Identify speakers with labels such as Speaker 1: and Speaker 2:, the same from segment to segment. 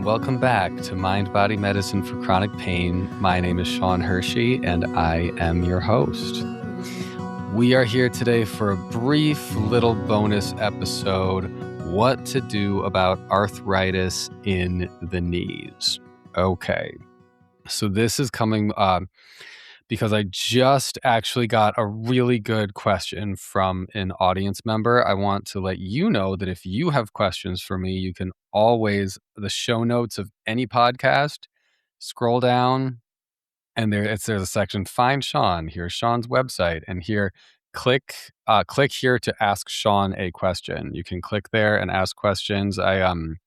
Speaker 1: and welcome back to Mind Body Medicine for Chronic Pain. My name is Sean Hershey, and I am your host. We are here today for a brief little bonus episode, what to do about arthritis in the knees. Okay, so this is coming because I just actually got a really good question from an audience member. I want to let you know that if you have questions for me, you can always, the show notes of any podcast, scroll down, and there's a section, Find Sean. Here's Sean's website, and here, click here to ask Sean a question. You can click there and ask questions. Anytime.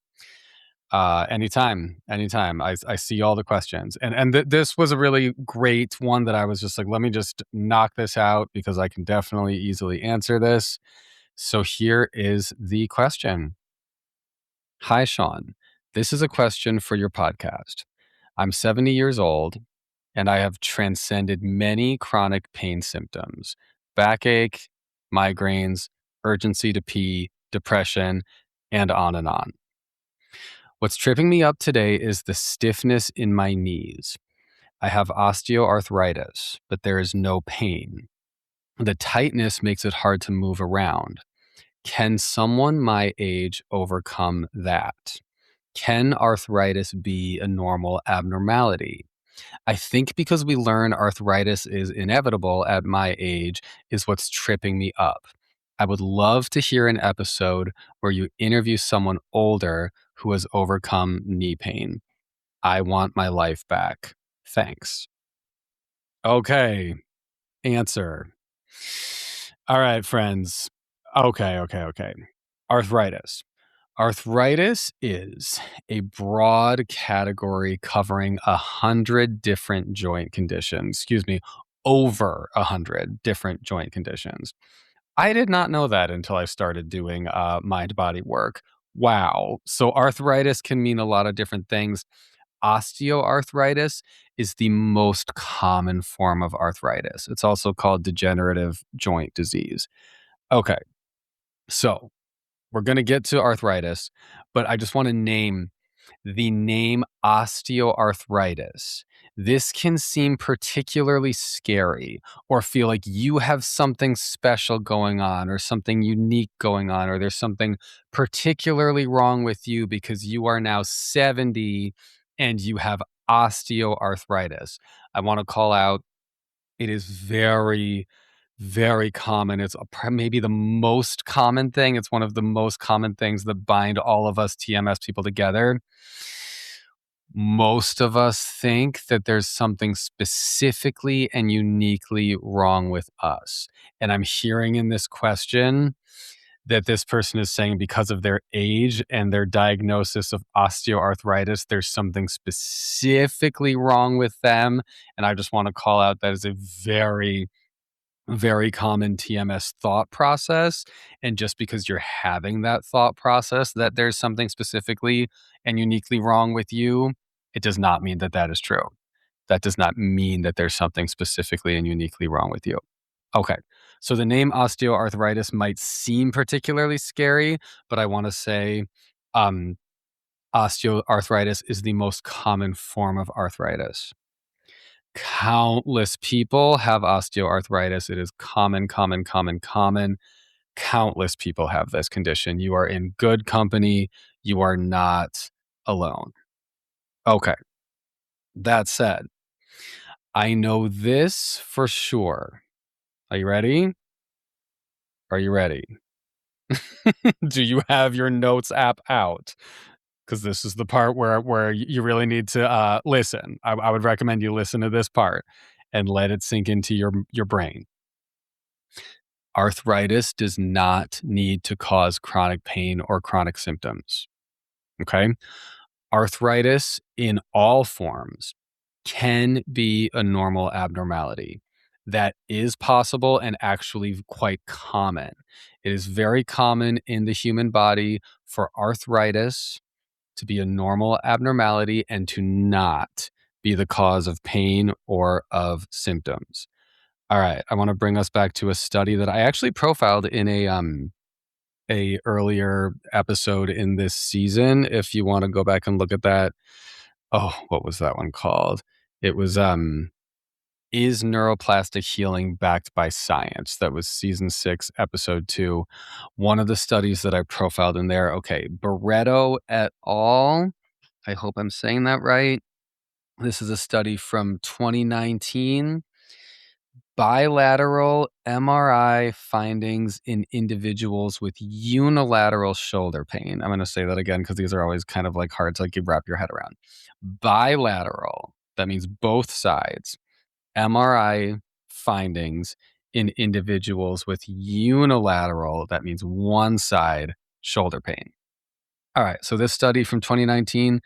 Speaker 1: I see all the questions. And this was a really great one that I was just like, let me just knock this out because I can definitely easily answer this. So here is the question. Hi, Sean. This is a question for your podcast. I'm 70 years old and I have transcended many chronic pain symptoms, backache, migraines, urgency to pee, depression, and on and on. What's tripping me up today is the stiffness in my knees. I have osteoarthritis, but there is no pain. The tightness makes it hard to move around. Can someone my age overcome that? Can arthritis be a normal abnormality? I think because we learn arthritis is inevitable at my age is what's tripping me up. I would love to hear an episode where you interview someone older who has overcome knee pain. I want my life back. Thanks. Okay. Answer. All right, friends. Okay. Arthritis. Arthritis is a broad category covering 100 different joint conditions. Over 100 different joint conditions. I did not know that until I started doing mind-body work. Wow. So arthritis can mean a lot of different things. Osteoarthritis is the most common form of arthritis. It's also called degenerative joint disease. Okay. So we're going to get to arthritis, but I just want to name the name osteoarthritis. This can seem particularly scary or feel like you have something special going on or something unique going on, or there's something particularly wrong with you because you are now 70 and you have osteoarthritis. I want to call out, it is very, very common. It's maybe the most common thing. It's one of the most common things that bind all of us TMS people together. Most of us think that there's something specifically and uniquely wrong with us. And I'm hearing in this question that this person is saying because of their age and their diagnosis of osteoarthritis, there's something specifically wrong with them. And I just want to call out that is a very, very common TMS thought process. And just because you're having that thought process that there's something specifically and uniquely wrong with you, it does not mean that that is true. That does not mean that there's something specifically and uniquely wrong with you. Okay. So the name osteoarthritis might seem particularly scary, but I want to say osteoarthritis is the most common form of arthritis. Countless people have osteoarthritis. It is common. Countless people have this condition. You are in good company. You are not alone. Okay. That said, I know this for sure. Are you ready? Are you ready? Do you have your notes app out? Because this is the part where you really need to listen. I would recommend you listen to this part and let it sink into your brain. Arthritis does not need to cause chronic pain or chronic symptoms. Okay? Arthritis in all forms can be a normal abnormality. That is possible and actually quite common. It is very common in the human body for arthritis to be a normal abnormality and to not be the cause of pain or of symptoms. All right, I want to bring us back to a study that I actually profiled in a earlier episode in this season if you wanna go back and look at that. Oh, what was that one called? It was, Is Neuroplastic Healing Backed by Science? That was season 6, episode 2. One of the studies that I profiled in there, okay, Barreto et al. I hope I'm saying that right. This is a study from 2019. Bilateral MRI findings in individuals with unilateral shoulder pain. I'm gonna say that again because these are always kind of, like, hard to, like, you wrap your head around. Bilateral, that means both sides. MRI findings in individuals with unilateral, that means one side, shoulder pain. All right, so this study from 2019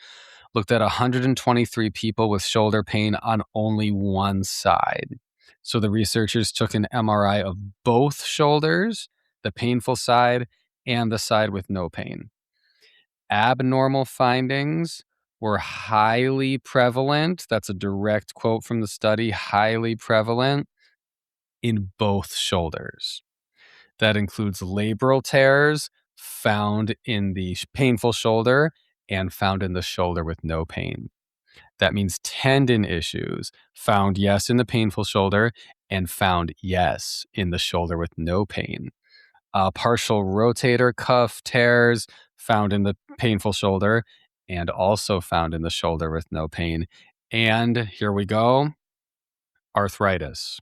Speaker 1: looked at 123 people with shoulder pain on only one side. So the researchers took an MRI of both shoulders, the painful side and the side with no pain. Abnormal findings were highly prevalent. That's a direct quote from the study, highly prevalent in both shoulders. That includes labral tears found in the painful shoulder and found in the shoulder with no pain. That means tendon issues found, yes, in the painful shoulder and found, yes, in the shoulder with no pain. Partial rotator cuff tears found in the painful shoulder and also found in the shoulder with no pain. And here we go, arthritis.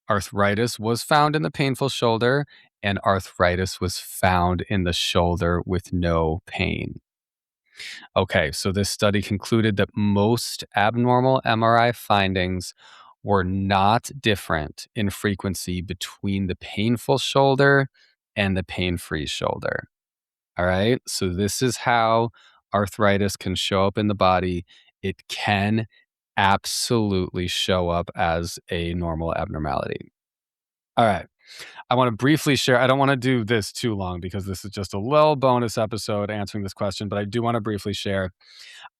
Speaker 1: Arthritis was found in the painful shoulder, and arthritis was found in the shoulder with no pain. Okay, so this study concluded that most abnormal MRI findings were not different in frequency between the painful shoulder and the pain-free shoulder. All right, so this is how arthritis can show up in the body. It can absolutely show up as a normal abnormality. All right. I want to briefly share. I don't want to do this too long because this is just a little bonus episode answering this question, but I do want to briefly share.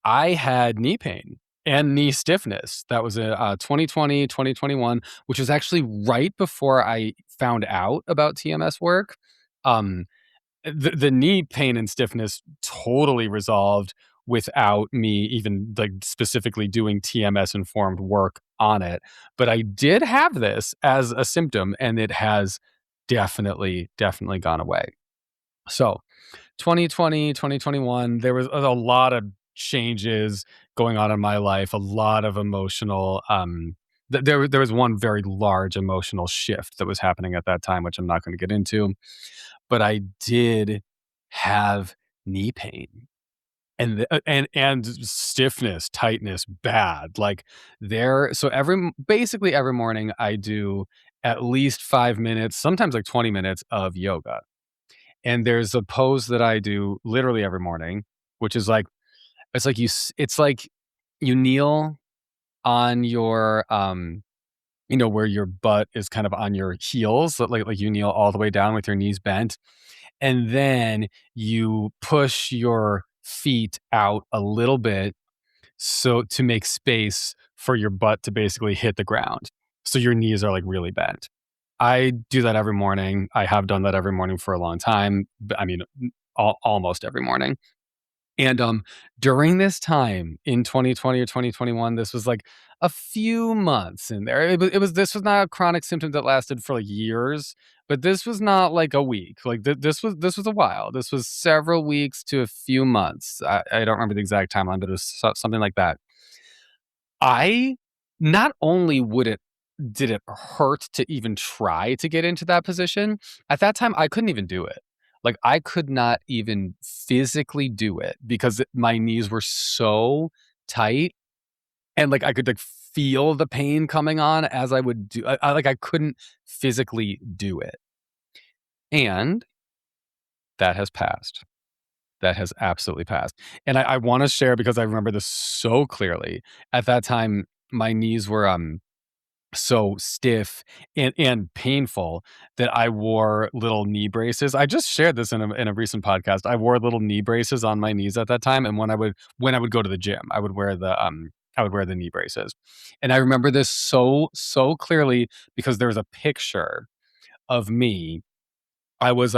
Speaker 1: I had knee pain and knee stiffness. That was a 2020, 2021, which was actually right before I found out about TMS work. Um, the knee pain and stiffness totally resolved without me even, like, specifically doing TMS informed work on it. But I did have this as a symptom, and it has definitely gone away. So 2020, 2021, there was a lot of changes going on in my life, a lot of emotional, there was one very large emotional shift that was happening at that time, which I'm not gonna get into, but I did have knee pain and stiffness, tightness, bad, like, there so basically every morning I do at least 5 minutes, sometimes, like, 20 minutes of yoga. And there's a pose that I do literally every morning, which is like it's like you kneel on your, where your butt is kind of on your heels, so like you kneel all the way down with your knees bent, and then you push your feet out a little bit so to make space for your butt to basically hit the ground. So your knees are, like, really bent. I do that every morning. I have done that every morning for a long time. I mean, almost every morning. And during this time in 2020 or 2021, this was like a few months in there. This was not a chronic symptom that lasted for, like, years, but this was not like a week. Like, this was a while. This was several weeks to a few months. I don't remember the exact timeline, but it was something like that. I not only would it did it hurt to even try to get into that position, at that time, I couldn't even do it. Like, I could not even physically do it because my knees were so tight and, like, I could, like, feel the pain coming on as I would do I couldn't physically do it. And that has passed. That has absolutely passed. And I wanna share because I remember this so clearly. At that time, my knees were, so stiff and painful that I wore little knee braces. I just shared this in a recent podcast. I wore little knee braces on my knees at that time, and when I would go to the gym, I would wear the knee braces. And I remember this so clearly because there was a picture of me. I was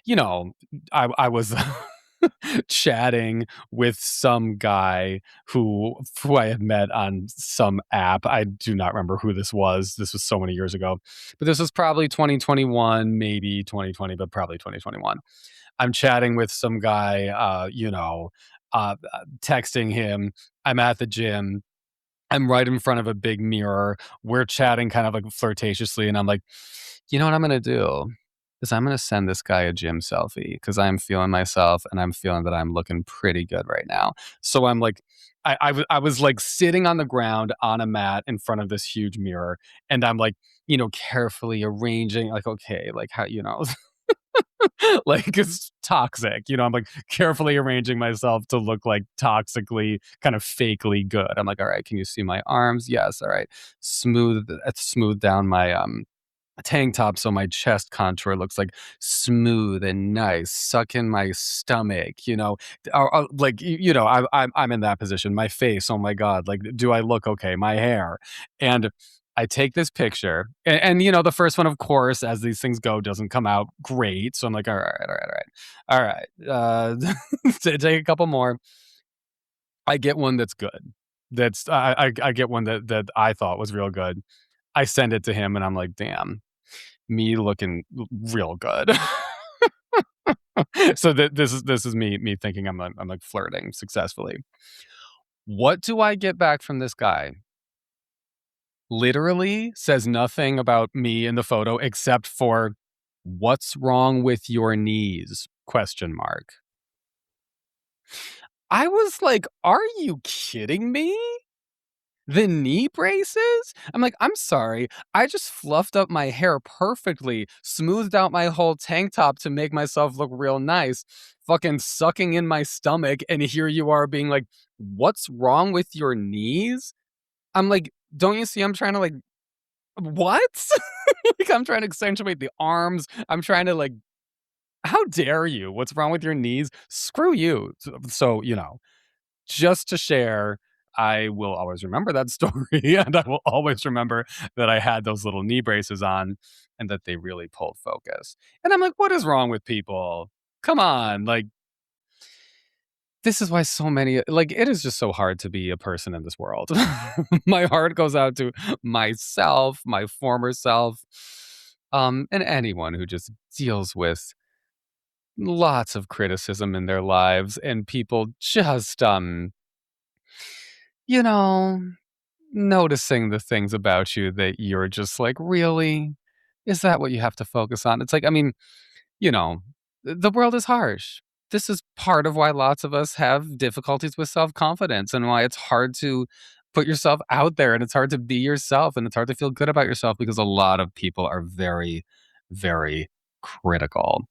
Speaker 1: you know, I was chatting with some guy who I had met on some app. I do not remember who this was. This was so many years ago. But this was probably 2021, maybe 2020, but probably 2021. I'm chatting with some guy, texting him. I'm at the gym. I'm right in front of a big mirror. We're chatting kind of like flirtatiously, and I'm like, you know what I'm gonna do? Is I'm gonna send this guy a gym selfie because I'm feeling myself and I'm feeling that I'm looking pretty good right now. So I'm like, I was like sitting on the ground on a mat in front of this huge mirror, and I'm like, carefully arranging, like, okay, like how, like it's toxic. I'm like carefully arranging myself to look like toxically, kind of fakely good. I'm like, all right, can you see my arms? Yes. All right. Smooth down my tank top so my chest contour looks like smooth and nice. Suck in my stomach, like I'm in that position. My face, oh my god, like do I look okay? My hair, and I take this picture, and the first one, of course, as these things go, doesn't come out great. So I'm like, all right, all right, all right, all right. Take a couple more. I get one that's good. I get one that I thought was real good. I send it to him, and I'm like, damn, me looking real good. So this is me thinking I'm like flirting successfully. What do I get back from this guy? Literally says nothing about me in the photo except for what's wrong with your knees? Question mark. I was like, are you kidding me? The knee braces? I'm like, I'm sorry. I just fluffed up my hair perfectly, smoothed out my whole tank top to make myself look real nice, fucking sucking in my stomach. And here you are being like, what's wrong with your knees? I'm like, don't you see I'm trying to like, what? Like, I'm trying to accentuate the arms. I'm trying to like, how dare you? What's wrong with your knees? Screw you. So just to share, I will always remember that story, and I will always remember that I had those little knee braces on and that they really pulled focus. And I'm like, what is wrong with people? Come on. Like, this is why so many, like, it is just so hard to be a person in this world. My heart goes out to myself, my former self, and anyone who just deals with lots of criticism in their lives and people just, you know, noticing the things about you that you're just like, "Really? Is that what you have to focus on?" It's like, I mean, you know, the world is harsh. This is part of why lots of us have difficulties with self-confidence and why it's hard to put yourself out there and it's hard to be yourself and it's hard to feel good about yourself because a lot of people are very, very critical.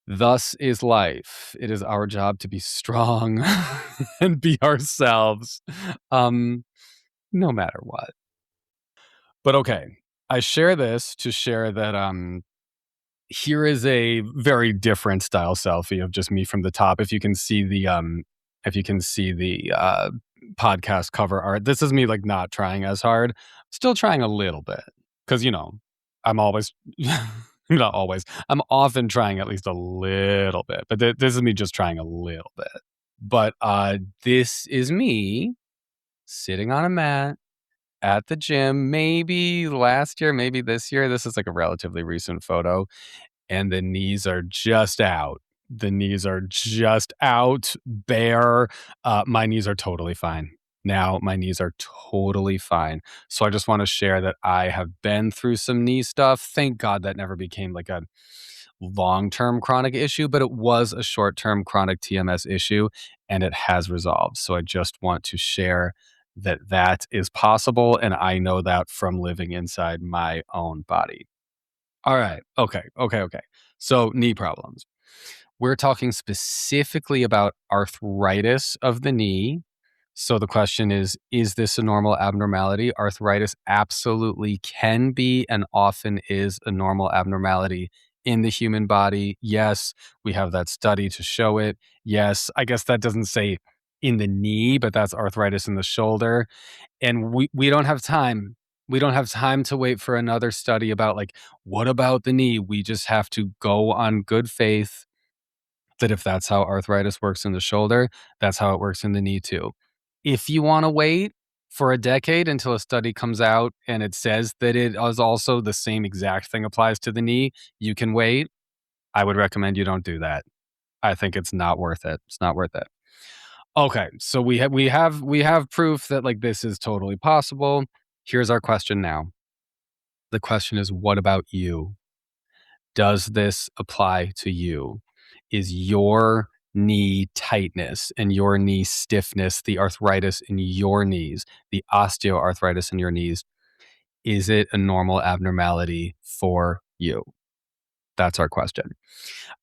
Speaker 1: Thus is life. It is our job to be strong and be ourselves, um, no matter what. But okay, I share this to share that here is a very different style selfie of just me from the top. If you can see the podcast cover art, this is me like not trying as hard, still trying a little bit because I'm always not always. I'm often trying at least a little bit, but this is me just trying a little bit. But this is me sitting on a mat at the gym, maybe last year, maybe this year. This is like a relatively recent photo, and the knees are just out. The knees are just out, bare. My knees are totally fine. Now, my knees are totally fine. So I just want to share that I have been through some knee stuff. Thank God that never became like a long-term chronic issue, but it was a short-term chronic TMS issue, and it has resolved. So I just want to share that that is possible, and I know that from living inside my own body. All right. Okay. Okay. Okay. So knee problems. We're talking specifically about arthritis of the knee. So the question is this a normal abnormality? Arthritis absolutely can be and often is a normal abnormality in the human body. Yes, we have that study to show it. Yes, I guess that doesn't say in the knee, but that's arthritis in the shoulder. And we don't have time. We don't have time to wait for another study about, like, what about the knee? We just have to go on good faith that if that's how arthritis works in the shoulder, that's how it works in the knee too. If you wanna wait for a decade until a study comes out and it says that it is also the same exact thing applies to the knee, you can wait. I would recommend you don't do that. I think it's not worth it. It's not worth it. Okay, so we have proof that, like, this is totally possible. Here's our question now. The question is, what about you? Does this apply to you? Is your knee tightness and your knee stiffness, the arthritis in your knees, the osteoarthritis in your knees, is it a normal abnormality for you? That's our question.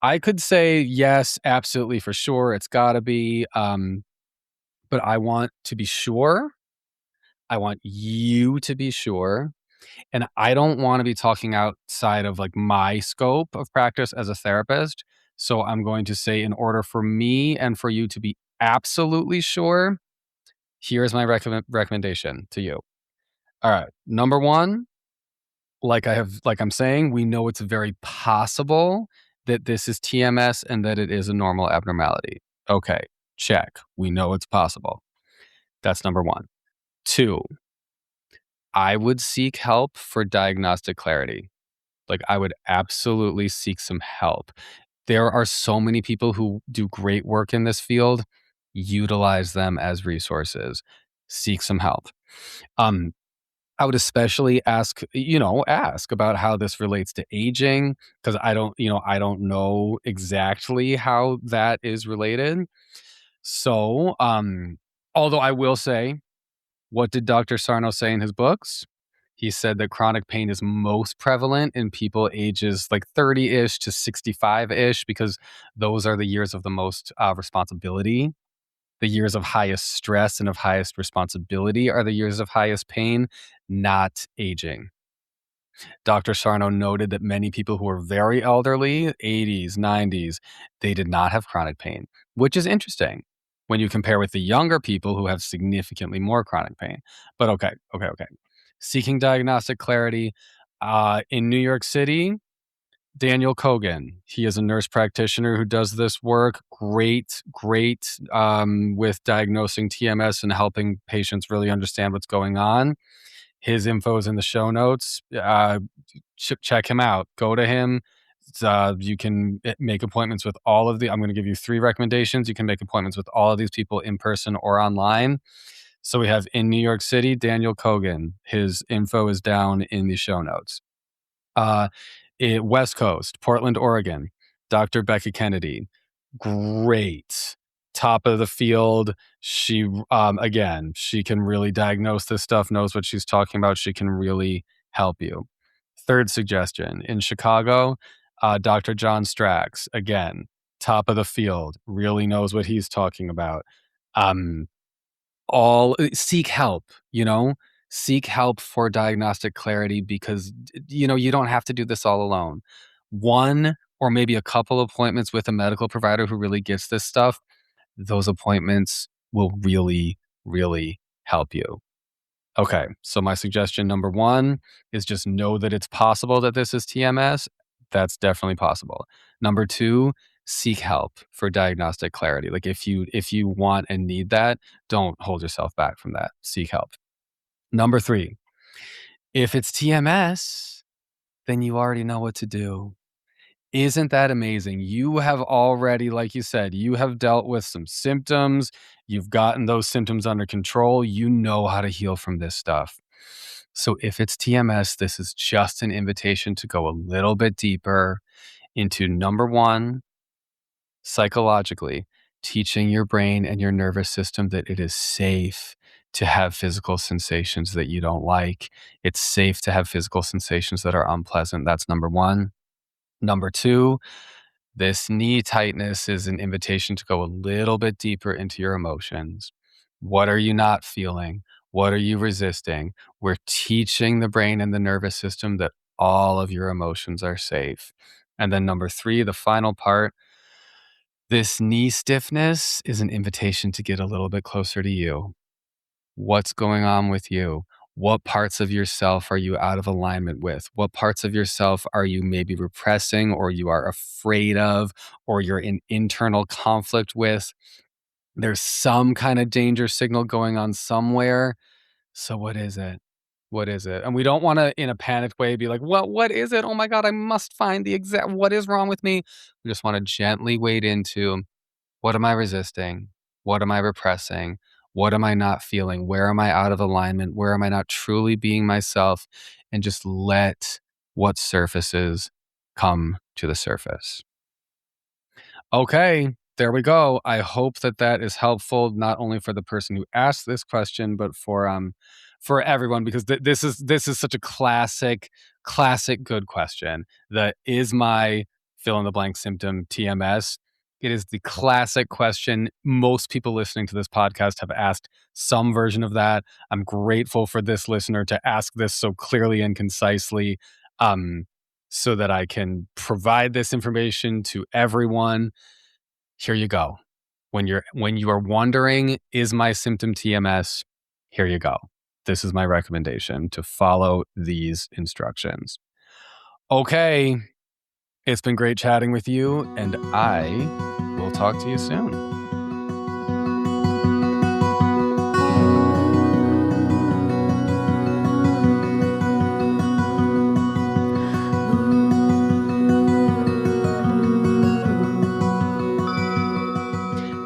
Speaker 1: I could say yes, absolutely, for sure. It's got to be. But I want to be sure. I want you to be sure. And I don't wanna be talking outside of, like, my scope of practice as a therapist. So I'm going to say in order for me and for you to be absolutely sure, here's my recommendation to you. Alright, number 1, like I'm saying, we know it's very possible that this is TMS and that it is a normal abnormality. Okay, check. We know it's possible. That's number 1. 2, I would seek help for diagnostic clarity. Like, I would absolutely seek some help. There are so many people who do great work in this field. Utilize them as resources. Seek some help. Um, I would especially ask about how this relates to aging because I don't know exactly how that is related. So, although I will say, what did Dr. Sarno say in his books? He said that chronic pain is most prevalent in people ages like 30-ish to 65-ish because those are the years of the most responsibility. The years of highest stress and of highest responsibility are the years of highest pain, not aging. Dr. Sarno noted that many people who were very elderly, 80s, 90s, they did not have chronic pain, which is interesting when you compare with the younger people who have significantly more chronic pain. But okay. Seeking diagnostic clarity. In New York City, Daniel Kogan. He is a nurse practitioner who does this work. Great with diagnosing TMS and helping patients really understand what's going on. His info is in the show notes. Check him out. Go to him. You can make appointments with all of the. I'm going to give you 3 recommendations. You can make appointments with all of these people in person or online. So we have in New York City, Daniel Kogan. His info is down in the show notes. Uh, West Coast, Portland, Oregon, Dr. Becca Kennedy. Great. Top of the field. She, again, she can really diagnose this stuff, knows what she's talking about. She can really help you. Third suggestion in Chicago, Dr. John Strax. Again, top of the field, really knows what he's talking about. Um, seek help, seek help for diagnostic clarity because you don't have to do this all alone. One or maybe a couple appointments with a medical provider who really gets this stuff, those appointments will really help you. Okay, so my suggestion number 1 is just know that it's possible that this is TMS. That's definitely possible. Number 2, seek help for diagnostic clarity. Like, if you want and need that, don't hold yourself back from that. Seek help. Number 3, if it's TMS, then you already know what to do. Isn't that amazing? You have already, like you said, you have dealt with some symptoms. You've gotten those symptoms under control. You know how to heal from this stuff. So if it's TMS, this is just an invitation to go a little bit deeper into number 1, psychologically, teaching your brain and your nervous system that it is safe to have physical sensations that you don't like. It's safe to have physical sensations that are unpleasant. That's number 1. Number 2, this knee tightness is an invitation to go a little bit deeper into your emotions. What are you not feeling? What are you resisting? We're teaching the brain and the nervous system that all of your emotions are safe. And then number 3, the final part, this knee stiffness is an invitation to get a little bit closer to you. What's going on with you? What parts of yourself are you out of alignment with? What parts of yourself are you maybe repressing, or you are afraid of, or you're in internal conflict with? There's some kind of danger signal going on somewhere. So what is it? What is it? And we don't want to, in a panicked way, be like, well, what is it? Oh my God, I must find the exact, what is wrong with me? We just want to gently wade into, what am I resisting? What am I repressing? What am I not feeling? Where am I out of alignment? Where am I not truly being myself? And just let what surfaces come to the surface. Okay, there we go. I hope that that is helpful, not only for the person who asked this question, but for everyone, because this is such a classic good question. That is my fill in the blank symptom TMS. It is the classic question. Most people listening to this podcast have asked some version of that. I'm grateful for this listener to ask this so clearly and concisely, so that I can provide this information to everyone. Here you go. When you are wondering, is my symptom TMS? Here you go. This is my recommendation, to follow these instructions. Okay. It's been great chatting with you, and I will talk to you soon.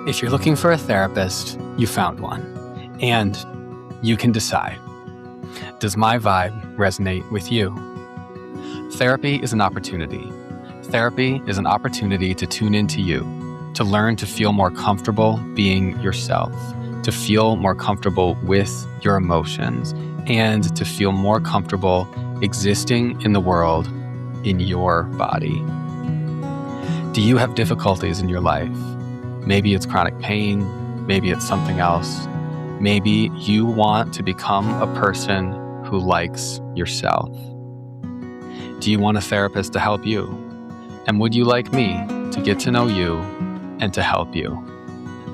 Speaker 1: If you're looking for a therapist, you found one. And you can decide, does my vibe resonate with you? Therapy is an opportunity. Therapy is an opportunity to tune into you, to learn to feel more comfortable being yourself, to feel more comfortable with your emotions, and to feel more comfortable existing in the world in your body. Do you have difficulties in your life? Maybe it's chronic pain, maybe it's something else. Maybe you want to become a person who likes yourself. Do you want a therapist to help you? And would you like me to get to know you and to help you?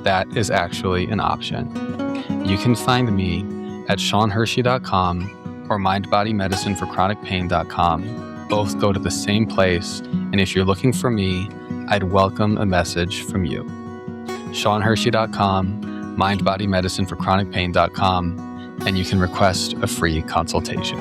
Speaker 1: That is actually an option. You can find me at SeanHershey.com or MindBodyMedicineForChronicPain.com. Both go to the same place, and if you're looking for me, I'd welcome a message from you. SeanHershey.com, MindBodyMedicineForChronicPain.com, and you can request a free consultation.